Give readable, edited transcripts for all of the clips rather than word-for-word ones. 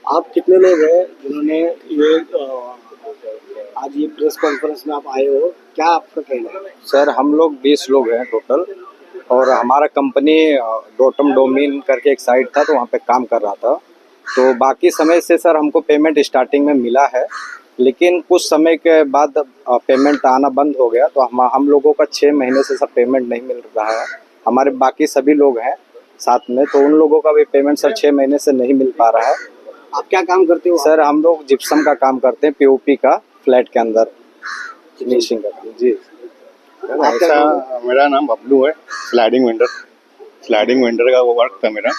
आप कितने लोग हैं जिन्होंने ये आज ये प्रेस कॉन्फ्रेंस में आप आए हो, क्या आपका कहना है? सर हम लोग 20 लोग हैं टोटल। और हमारा कंपनी डोटम डोमेन करके एक साइट था, तो वहाँ पे काम कर रहा था। तो बाकी समय से सर हमको पेमेंट स्टार्टिंग में मिला है, लेकिन कुछ समय के बाद पेमेंट आना बंद हो गया। तो हम लोगों का 6 महीने से सर पेमेंट नहीं मिल रहा है। हमारे बाकी सभी लोग हैं साथ में, तो उन लोगों का भी पेमेंट सर 6 महीने से नहीं मिल पा रहा है। आप क्या काम करते हो? सर हम लोग जिप्सम का काम करते हैं, पीओपी का, फ्लैट के अंदर फिनिशिंग करते हैं जी। ऐसा मेरा नाम बबलू है, स्लाइडिंग वेंडर का वो वर्क था मेरा।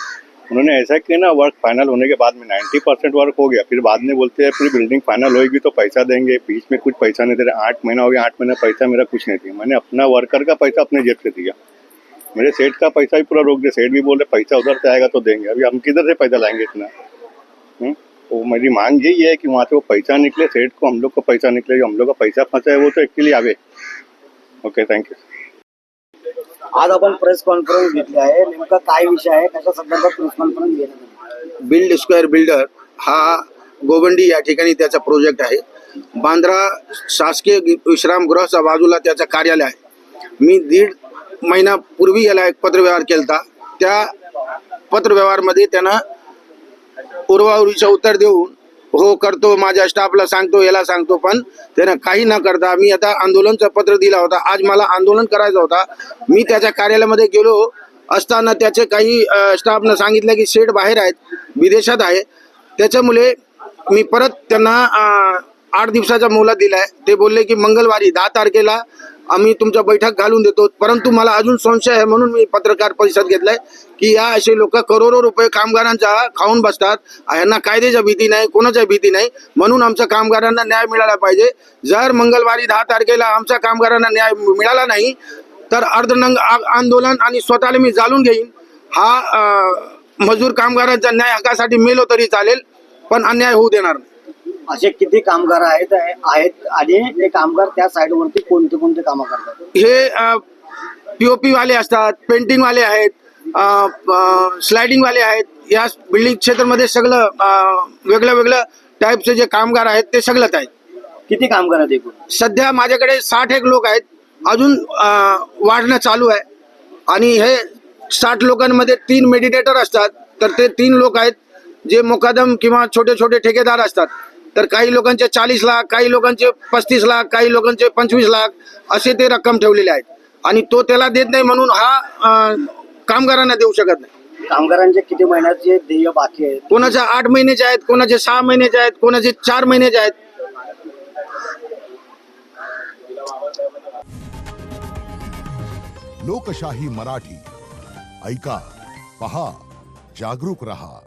उन्होंने ऐसा किया ना, वर्क फाइनल होने के बाद में 90% वर्क हो गया, फिर बाद में बोलते हैं पूरी बिल्डिंग फाइनल होगी तो पैसा देंगे। बीच में कुछ पैसा नहीं दे रहे, 8 महीना हो गया, 8 महीना पैसा मेरा कुछ नहीं दिया। मैंने अपना वर्कर का पैसा अपने जेब से दिया, मेरे सेठ का पैसा भी पूरा रोक दिया। सेठ भी बोल रहे पैसा उधर से आएगा तो देंगे, अभी हम किधर से पैसा लाएंगे इतना। तो मेरी मांग यही है कि वहाँ से वो पैसा निकले, सेठ को हम लोग को पैसा निकले, जो हम लोग का पैसा फंसा है वो तो एक्चुअली आवे। Okay, thank you. आज आपण प्रेस कॉन्फरन्स घेतली आहे, नेमका काय विषय आहे, कशा संदर्भात प्रेस कॉन्फरन्स घेण्यात आली? बिल्ड स्क्वेअर बिल्डर हा गोवंडी या ठिकाणी त्याचा प्रोजेक्ट आहे। बांद्रा शासकीय विश्रामगृहाच्या बाजूला त्याचं कार्यालय आहे। मी 1.5 महिन्यापूर्वी याला एक पत्रव्यवहार केलता। त्या पत्रव्यवहारमध्ये त्यानं उर्वाउरीचं उत्तर देऊन हो करतो, माझ्या स्टाफला सांगतो, याला सांगतो, पण त्यानं काही न करता मी आता आंदोलनचं पत्र दिला होता। आज मला आंदोलन करायचं होता। मी त्याच्या कार्यालयामध्ये गेलो असताना त्याचे काही स्टाफनं सांगितलं की शेठ बाहेर आहेत, विदेशात आहे। त्याच्यामुळे मी परत त्यांना 8 दिवसाचा मोहलत दिलाय। ते बोलले की मंगळवारी 10 तारखेला आम्ही तुमचा बैठक घालून देतो, परंतु मला अजून संशय आहे म्हणून मी पत्रकार परिषद घेतलाय की या असे लोक करोडो रुपये कामगारांचा खाऊन बसतात। यांना कायद्याची भीती नाही, कोणाची भीती नाही, म्हणून आमच्या कामगारांना न्याय मिळाला पाहिजे। जर मंगळवारी 10 तारखेला आमच्या कामगारांना न्याय मिळाला नाही तर अर्धनंग आंदोलन आणि स्वतःला मी जाळून घेईन। हा मजूर कामगारांचा न्याय हक्कासाठी मेलो तरी चालेल, पण अन्याय होऊ देणार नाही। असे किती कामगार आहेत आणि ते कामगार त्या साईडवरती कोणते कोणते कामं करतात? हे पीओपी वाले असतात, पेंटिंग वाले आहेत, स्लाइडिंग वाले आहेत। या बिल्डिंग क्षेत्रामध्ये सगळं वेगळं टाईपचे जे कामगार आहेत ते सगळंच आहेत। किती कामगार आहेत एकूण? सध्या माझ्याकडे 61 लोक आहेत, अजून वाढणं चालू आहे। आणि हे 60 लोकांमध्ये 3 मेडिटेटर असतात, तर ते 3 लोक आहेत जे मुकादम किंवा छोटे छोटे ठेकेदार असतात। तर काही लोकांचे 40 लाख, काही लोकांचे 35 लाख, काही लोकांचे 25 लाख असे ते रक्कम ठेवलेले आहेत। आणि तो त्याला देत नाही म्हणून हा कामगारांना देऊ शकत नाही। कामगारांचे किती महिन्याचे देय बाकी आहेत? कोणाचे 8 महिन्याचे आहेत, कोणाचे 6 महिन्याचे आहेत, कोणाचे 4 महिन्याचे आहेत। लोकशाही मराठी ऐका, पहा, जागरूक रहा।